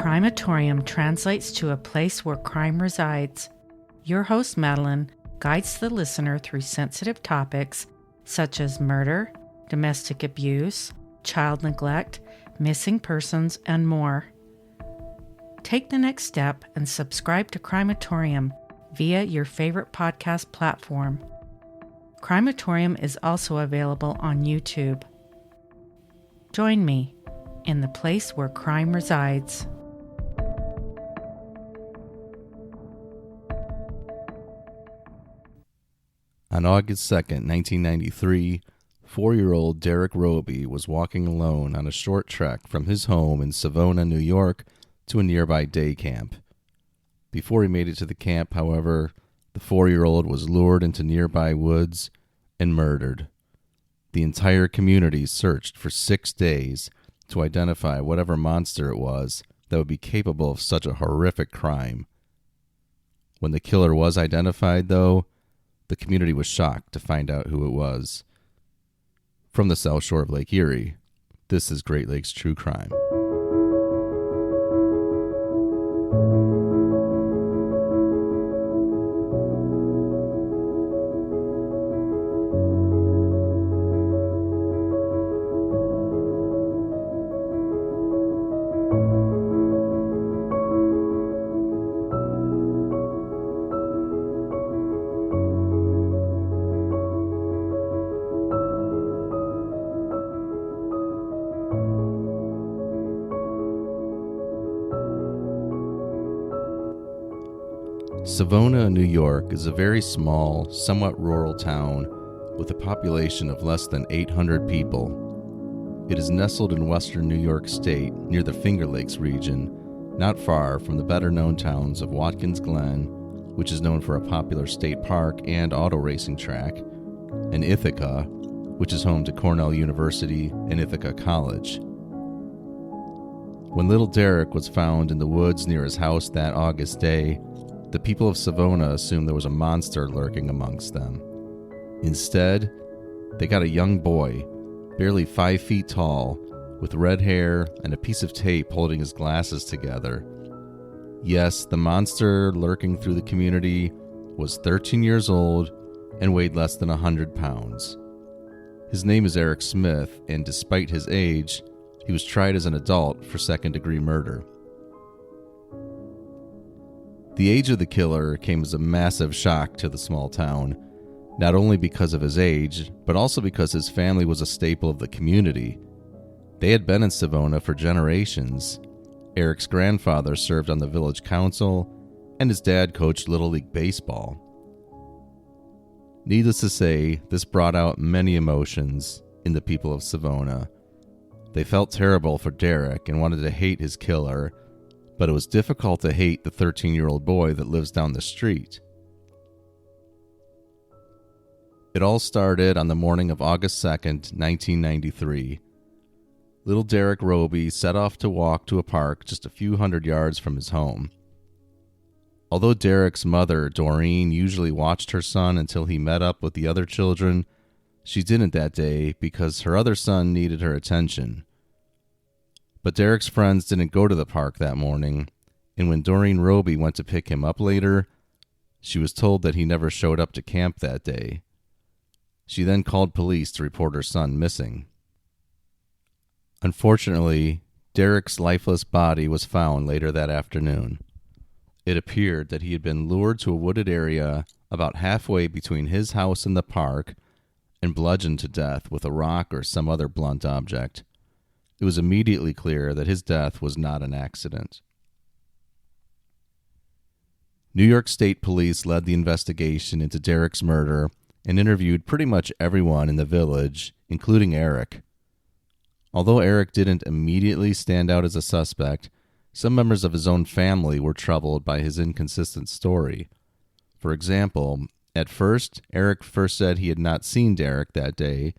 Crimatorium translates to a place where crime resides. Your host, Madeline, guides the listener through sensitive topics such as murder, domestic abuse, child neglect, missing persons, and more. Take the next step and subscribe to Crimatorium via your favorite podcast platform. Crimatorium is also available on YouTube. Join me in the place where crime resides. On August 2nd, 1993, 4-year-old Derrick Robie was walking alone on a short trek from his home in Savona, New York, to a nearby day camp. Before he made it to the camp, however, the 4-year-old was lured into nearby woods and murdered. The entire community searched for 6 days to identify whatever monster it was that would be capable of such a horrific crime. When the killer was identified, though, the community was shocked to find out who it was. From the South Shore of Lake Erie, this is Great Lakes True Crime. Savona, New York is a very small, somewhat rural town with a population of less than 800 people. It is nestled in western New York State near the Finger Lakes region, not far from the better-known towns of Watkins Glen, which is known for a popular state park and auto racing track, and Ithaca, which is home to Cornell University and Ithaca College. When little Derrick was found in the woods near his house that August day, the people of Savona assumed there was a monster lurking amongst them. Instead, they got a young boy, barely 5 feet tall, with red hair and a piece of tape holding his glasses together. Yes, the monster lurking through the community was 13 years old and weighed less than 100 pounds. His name is Eric Smith, and despite his age, he was tried as an adult for second-degree murder. The age of the killer came as a massive shock to the small town, not only because of his age, but also because his family was a staple of the community. They had been in Savona for generations. Eric's grandfather served on the village council, and his dad coached Little League Baseball. Needless to say, this brought out many emotions in the people of Savona. They felt terrible for Derrick and wanted to hate his killer, but it was difficult to hate the 13-year-old boy that lives down the street. It all started on the morning of August 2nd, 1993. Little Derrick Robie set off to walk to a park just a few hundred yards from his home. Although Derrick's mother, Doreen, usually watched her son until he met up with the other children, she didn't that day because her other son needed her attention. But Derrick's friends didn't go to the park that morning, and when Doreen Robie went to pick him up later, she was told that he never showed up to camp that day. She then called police to report her son missing. Unfortunately, Derrick's lifeless body was found later that afternoon. It appeared that he had been lured to a wooded area about halfway between his house and the park and bludgeoned to death with a rock or some other blunt object. It was immediately clear that his death was not an accident. New York State Police led the investigation into Derrick's murder and interviewed pretty much everyone in the village, including Eric. Although Eric didn't immediately stand out as a suspect, some members of his own family were troubled by his inconsistent story. For example, at first, Eric said he had not seen Derrick that day,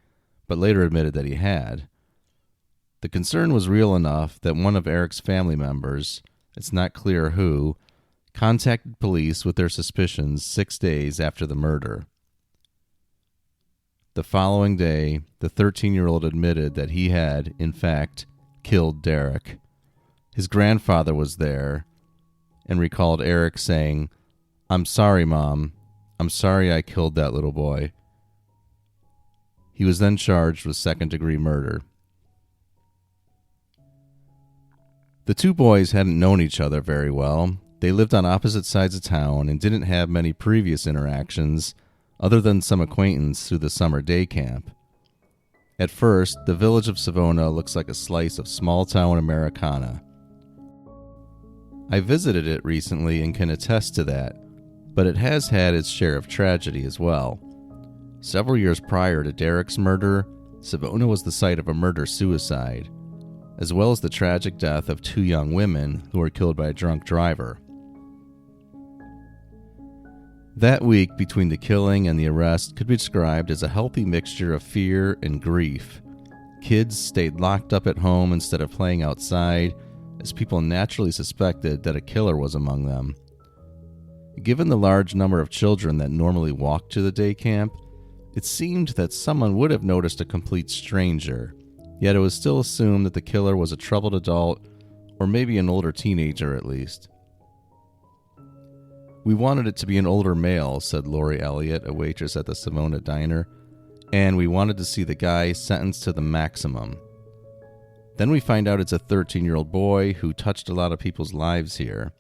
but later admitted that he had. The concern was real enough that one of Eric's family members, it's not clear who, contacted police with their suspicions 6 days after the murder. The following day, the 13-year-old admitted that he had, in fact, killed Derrick. His grandfather was there and recalled Eric saying, "I'm sorry, Mom. I'm sorry I killed that little boy." He was then charged with second-degree murder. The two boys hadn't known each other very well. They lived on opposite sides of town and didn't have many previous interactions other than some acquaintance through the summer day camp. At first, the village of Savona looks like a slice of small-town Americana. I visited it recently and can attest to that, but it has had its share of tragedy as well. Several years prior to Derrick's murder, Savona was the site of a murder-suicide, as well as the tragic death of two young women who were killed by a drunk driver. That week between the killing and the arrest could be described as a healthy mixture of fear and grief. Kids stayed locked up at home instead of playing outside, as people naturally suspected that a killer was among them. Given the large number of children that normally walk to the day camp, it seemed that someone would have noticed a complete stranger, yet it was still assumed that the killer was a troubled adult or maybe an older teenager at least. "We wanted it to be an older male," said Lori Elliott, a waitress at the Savona diner, "and we wanted to see the guy sentenced to the maximum. Then we find out it's a 13-year-old boy who touched a lot of people's lives here."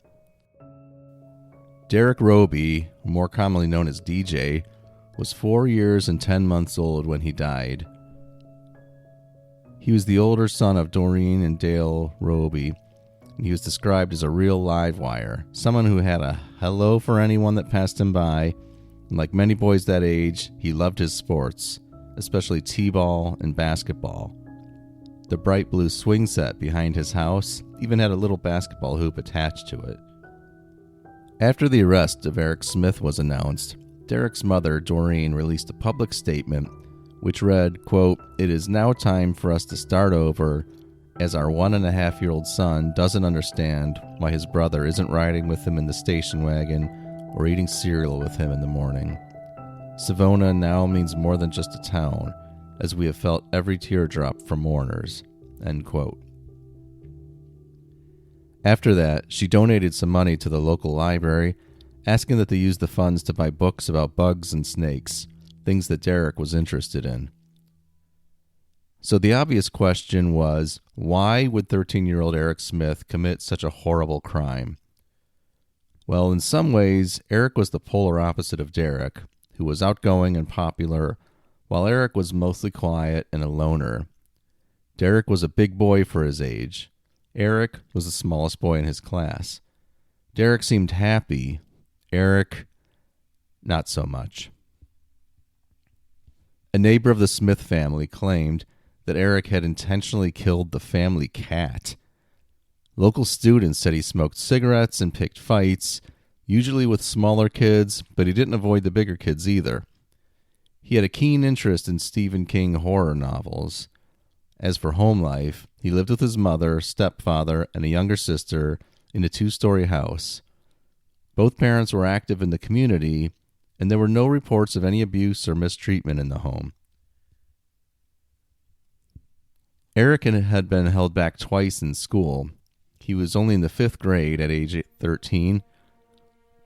Derrick Robie, more commonly known as DJ, was 4 years and 10 months old when he died. He was the older son of Doreen and Dale Robie, and he was described as a real live wire, someone who had a hello for anyone that passed him by, and like many boys that age, he loved his sports, especially t-ball and basketball. The bright blue swing set behind his house even had a little basketball hoop attached to it. After the arrest of Eric Smith was announced, Derrick's mother, Doreen, released a public statement which read, quote, "It is now time for us to start over, as our 1.5-year-old son doesn't understand why his brother isn't riding with him in the station wagon or eating cereal with him in the morning. Savona now means more than just a town, as we have felt every teardrop from mourners," end quote. After that, she donated some money to the local library, asking that they use the funds to buy books about bugs and snakes, things that Derrick was interested in. So the obvious question was, why would 13-year-old Eric Smith commit such a horrible crime? Well, in some ways, Eric was the polar opposite of Derrick, who was outgoing and popular, while Eric was mostly quiet and a loner. Derrick was a big boy for his age. Eric was the smallest boy in his class. Derrick seemed happy. Eric, not so much. A neighbor of the Smith family claimed that Eric had intentionally killed the family cat. Local students said he smoked cigarettes and picked fights, usually with smaller kids, but he didn't avoid the bigger kids either. He had a keen interest in Stephen King horror novels. As for home life, he lived with his mother, stepfather, and a younger sister in a 2-story house. Both parents were active in the community, and there were no reports of any abuse or mistreatment in the home. Eric had been held back twice in school. He was only in the 5th grade at age 13,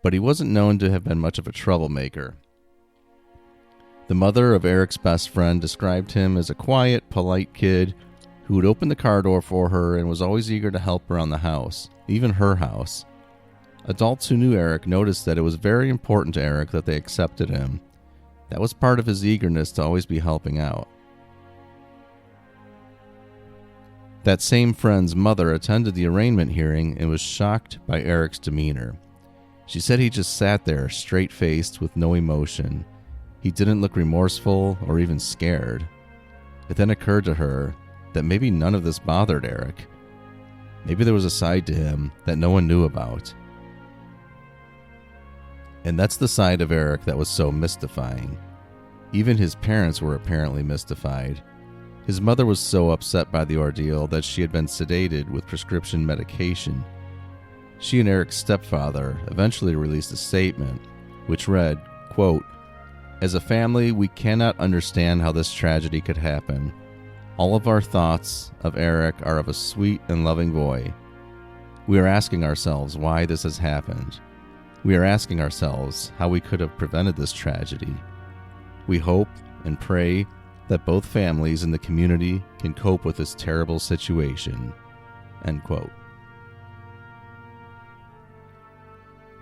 but he wasn't known to have been much of a troublemaker. The mother of Eric's best friend described him as a quiet, polite kid who would open the car door for her and was always eager to help around the house, even her house. Adults who knew Eric noticed that it was very important to Eric that they accepted him. That was part of his eagerness to always be helping out. That same friend's mother attended the arraignment hearing and was shocked by Eric's demeanor. She said he just sat there, straight-faced, with no emotion. He didn't look remorseful or even scared. It then occurred to her that maybe none of this bothered Eric. Maybe there was a side to him that no one knew about. And that's the side of Eric that was so mystifying. Even his parents were apparently mystified. His mother was so upset by the ordeal that she had been sedated with prescription medication. She and Eric's stepfather eventually released a statement, which read, quote, "As a family, we cannot understand how this tragedy could happen. All of our thoughts of Eric are of a sweet and loving boy. We are asking ourselves why this has happened. We are asking ourselves how we could have prevented this tragedy. We hope and pray that both families and the community can cope with this terrible situation." End quote.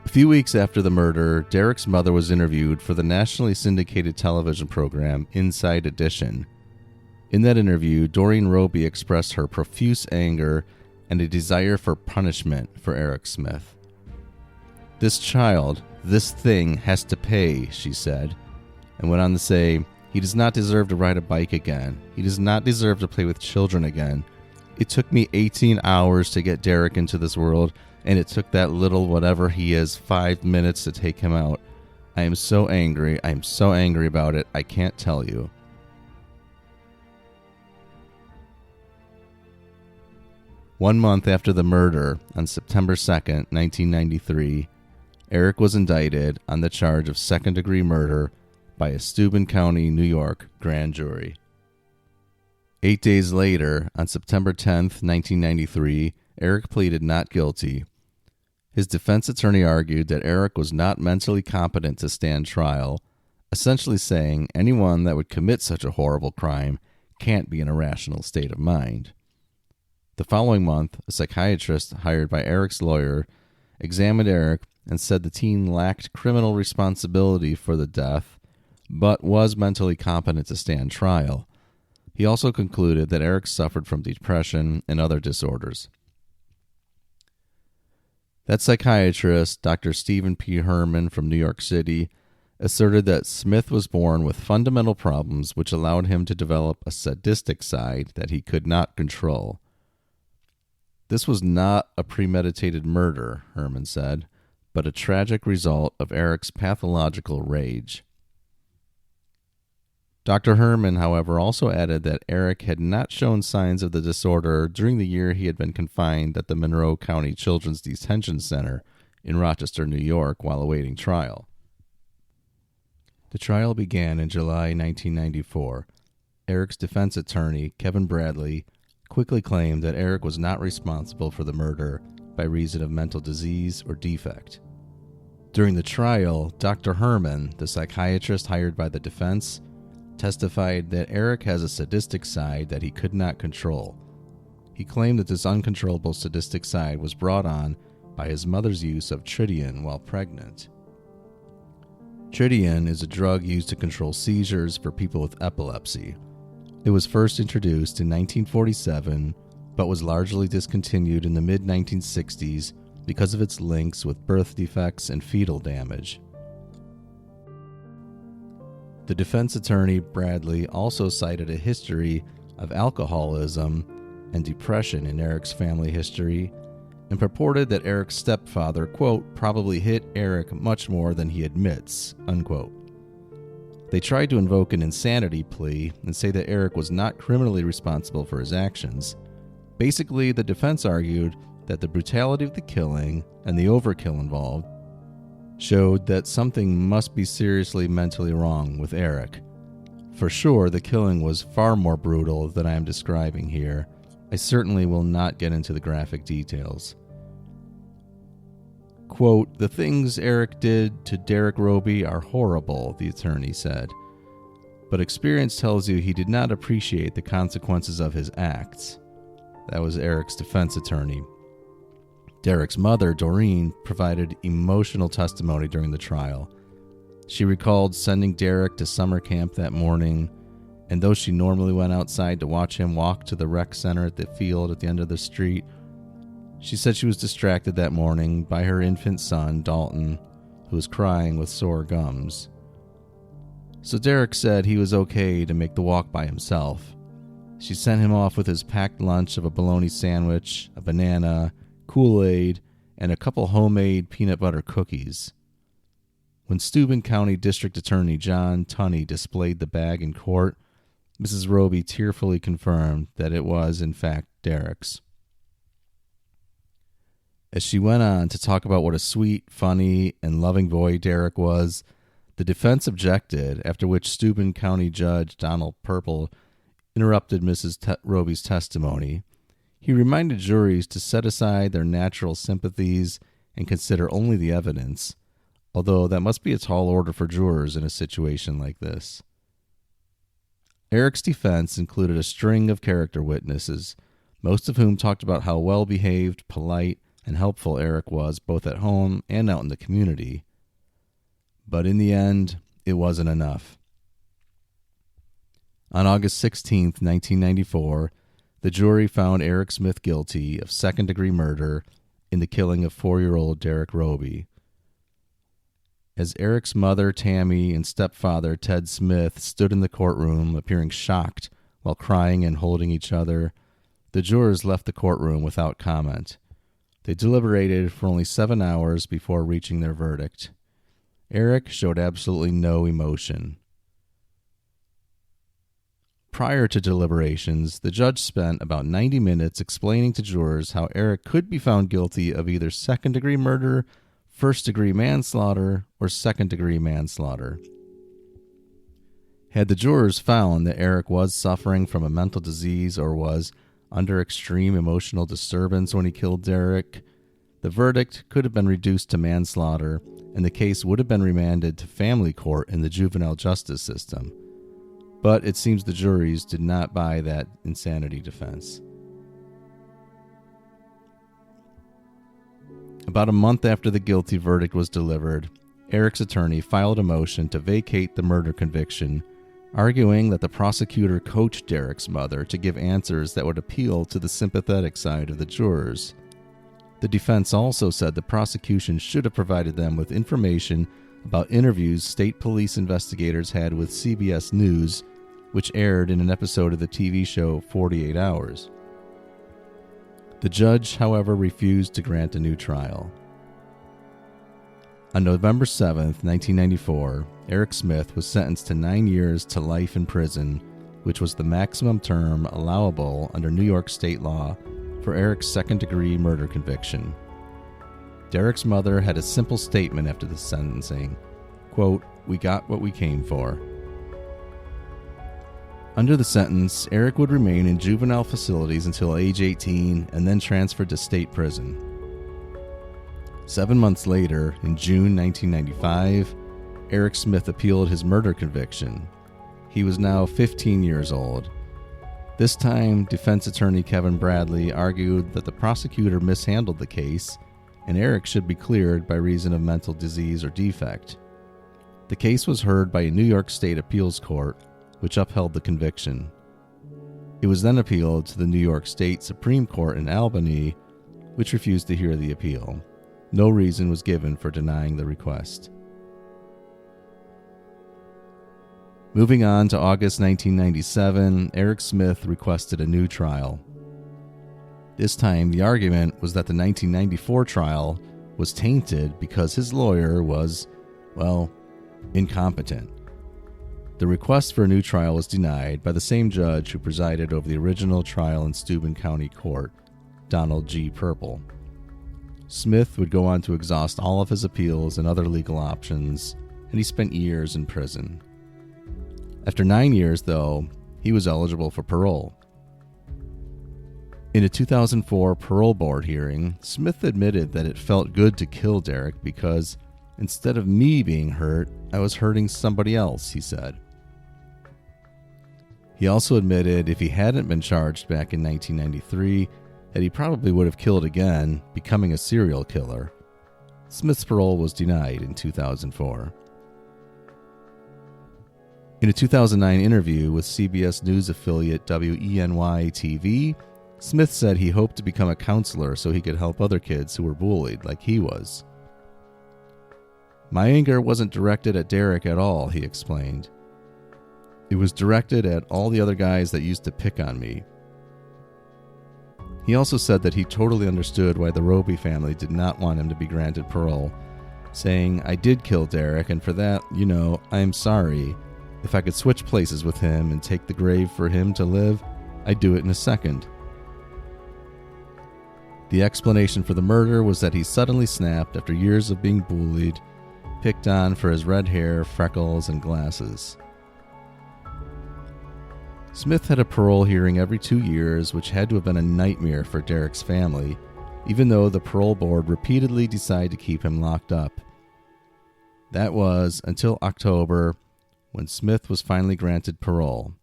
A few weeks after the murder, Derrick's mother was interviewed for the nationally syndicated television program Inside Edition. In that interview, Derrick Robie expressed her profuse anger and a desire for punishment for Eric Smith. "This child, this thing, has to pay," she said, and went on to say, "He does not deserve to ride a bike again. He does not deserve to play with children again. It took me 18 hours to get Derrick into this world, and it took that little whatever he is 5 minutes to take him out. I am so angry. I am so angry about it. I can't tell you." One month after the murder, on September 2nd, 1993, Eric was indicted on the charge of second-degree murder by a Steuben County, New York grand jury. 8 days later, on September 10th, 1993, Eric pleaded not guilty. His defense attorney argued that Eric was not mentally competent to stand trial, essentially saying anyone that would commit such a horrible crime can't be in a rational state of mind. The following month, a psychiatrist hired by Eric's lawyer examined Eric and said the teen lacked criminal responsibility for the death, but was mentally competent to stand trial. He also concluded that Eric suffered from depression and other disorders. That psychiatrist, Dr. Stephen P. Herman from New York City, asserted that Smith was born with fundamental problems which allowed him to develop a sadistic side that he could not control. This was not a premeditated murder, Herman said, but a tragic result of Eric's pathological rage. Dr. Herman, however, also added that Eric had not shown signs of the disorder during the year he had been confined at the Monroe County Children's Detention Center in Rochester, New York, while awaiting trial. The trial began in July 1994. Eric's defense attorney, Kevin Bradley, quickly claimed that Eric was not responsible for the murder by reason of mental disease or defect. During the trial, Dr. Herman, the psychiatrist hired by the defense, testified that Eric has a sadistic side that he could not control. He claimed that this uncontrollable sadistic side was brought on by his mother's use of Tritium while pregnant. Tritium is a drug used to control seizures for people with epilepsy. It was first introduced in 1947, but was largely discontinued in the mid-1960s because of its links with birth defects and fetal damage. The defense attorney, Bradley, also cited a history of alcoholism and depression in Eric's family history and purported that Eric's stepfather, quote, probably hit Eric much more than he admits, unquote. They tried to invoke an insanity plea and say that Eric was not criminally responsible for his actions. Basically, the defense argued that the brutality of the killing and the overkill involved showed that something must be seriously mentally wrong with Eric. For sure, the killing was far more brutal than I am describing here. I certainly will not get into the graphic details. Quote, "The things Eric did to Derrick Robie are horrible," the attorney said. But experience tells you he did not appreciate the consequences of his acts. That was Eric's defense attorney. Derrick's mother, Doreen, provided emotional testimony during the trial. She recalled sending Derrick to summer camp that morning, and though she normally went outside to watch him walk to the rec center at the field at the end of the street, she said she was distracted that morning by her infant son, Dalton, who was crying with sore gums. So Derrick said he was okay to make the walk by himself. She sent him off with his packed lunch of a bologna sandwich, a banana, Kool-Aid, and a couple homemade peanut butter cookies. When Steuben County District Attorney John Tunney displayed the bag in court, Mrs. Robie tearfully confirmed that it was, in fact, Derrick's. As she went on to talk about what a sweet, funny, and loving boy Derrick was, the defense objected, after which Steuben County Judge Donald Purple interrupted Mrs. Robie's testimony. He reminded juries to set aside their natural sympathies and consider only the evidence, although that must be a tall order for jurors in a situation like this. Eric's defense included a string of character witnesses, most of whom talked about how well-behaved, polite, and helpful Eric was both at home and out in the community. But in the end, it wasn't enough. On August 16, 1994, the jury found Eric Smith guilty of second-degree murder in the killing of 4-year-old Derrick Robie. As Eric's mother, Tammy, and stepfather, Ted Smith, stood in the courtroom, appearing shocked while crying and holding each other, the jurors left the courtroom without comment. They deliberated for only 7 hours before reaching their verdict. Eric showed absolutely no emotion. Prior to deliberations, the judge spent about 90 minutes explaining to jurors how Eric could be found guilty of either second-degree murder, first-degree manslaughter, or second-degree manslaughter. Had the jurors found that Eric was suffering from a mental disease or was under extreme emotional disturbance when he killed Derrick, the verdict could have been reduced to manslaughter, and the case would have been remanded to family court in the juvenile justice system. But it seems the juries did not buy that insanity defense. About a month after the guilty verdict was delivered, Eric's attorney filed a motion to vacate the murder conviction, arguing that the prosecutor coached Derrick's mother to give answers that would appeal to the sympathetic side of the jurors. The defense also said the prosecution should have provided them with information about interviews state police investigators had with CBS News, which aired in an episode of the TV show 48 Hours. The judge, however, refused to grant a new trial. On November 7, 1994, Eric Smith was sentenced to 9 years to life in prison, which was the maximum term allowable under New York state law for Eric's second-degree murder conviction. Derrick's mother had a simple statement after the sentencing, quote, "We got what we came for." Under the sentence, Eric would remain in juvenile facilities until age 18 and then transferred to state prison. 7 months later, in June 1995, Eric Smith appealed his murder conviction. He was now 15 years old. This time, defense attorney Kevin Bradley argued that the prosecutor mishandled the case and Eric should be cleared by reason of mental disease or defect. The case was heard by a New York State appeals court, which upheld the conviction. It was then appealed to the New York State Supreme Court in Albany, which refused to hear the appeal. No reason was given for denying the request. Moving on to August 1997, Eric Smith requested a new trial. This time, the argument was that the 1994 trial was tainted because his lawyer was, well, incompetent. The request for a new trial was denied by the same judge who presided over the original trial in Steuben County Court, Donald G. Purple. Smith would go on to exhaust all of his appeals and other legal options, and he spent years in prison. After 9 years, though, he was eligible for parole. In a 2004 parole board hearing, Smith admitted that it felt good to kill Derrick because instead of me being hurt, I was hurting somebody else, he said. He also admitted if he hadn't been charged back in 1993, that he probably would have killed again, becoming a serial killer. Smith's parole was denied in 2004. In a 2009 interview with CBS News affiliate WENY-TV, Smith said he hoped to become a counselor so he could help other kids who were bullied like he was. "My anger wasn't directed at Derrick at all," he explained. "It was directed at all the other guys that used to pick on me." He also said that he totally understood why the Robie family did not want him to be granted parole, saying, "I did kill Derrick, and for that, I am sorry. If I could switch places with him and take the grave for him to live, I'd do it in a second." The explanation for the murder was that he suddenly snapped after years of being bullied, picked on for his red hair, freckles, and glasses. Smith had a parole hearing every 2 years, which had to have been a nightmare for Derrick's family, even though the parole board repeatedly decided to keep him locked up. That was until October, when Smith was finally granted parole.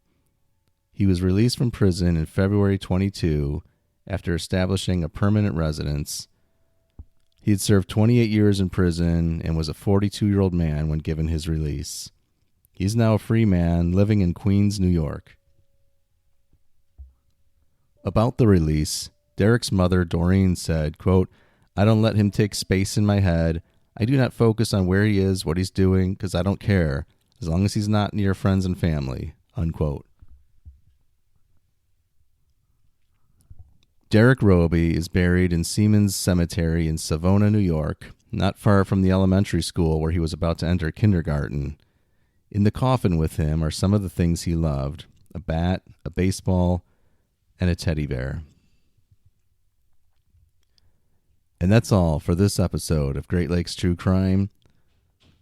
He was released from prison in February 22 after establishing a permanent residence. He had served 28 years in prison and was a 42-year-old man when given his release. He's now a free man living in Queens, New York. About the release, Derrick's mother, Doreen, said, quote, "I don't let him take space in my head. I do not focus on where he is, what he's doing, because I don't care, as long as he's not near friends and family," unquote. Derrick Robie is buried in Seaman's Cemetery in Savona, New York, not far from the elementary school where he was about to enter kindergarten. In the coffin with him are some of the things he loved: a bat, a baseball, and a teddy bear. And that's all for this episode of Great Lakes True Crime.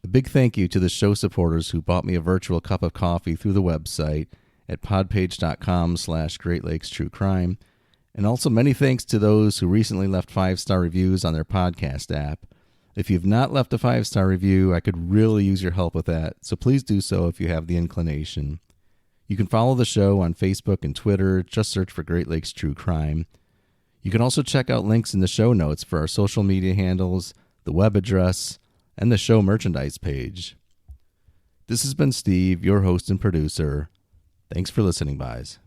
A big thank you to the show supporters who bought me a virtual cup of coffee through the website at podpage.com/Great Lakes True Crime. And also many thanks to those who recently left 5-star reviews on their podcast app. If you've not left a 5-star review, I could really use your help with that, so please do so if you have the inclination. You can follow the show on Facebook and Twitter. Just search for Great Lakes True Crime. You can also check out links in the show notes for our social media handles, the web address, and the show merchandise page. This has been Steve, your host and producer. Thanks for listening, guys.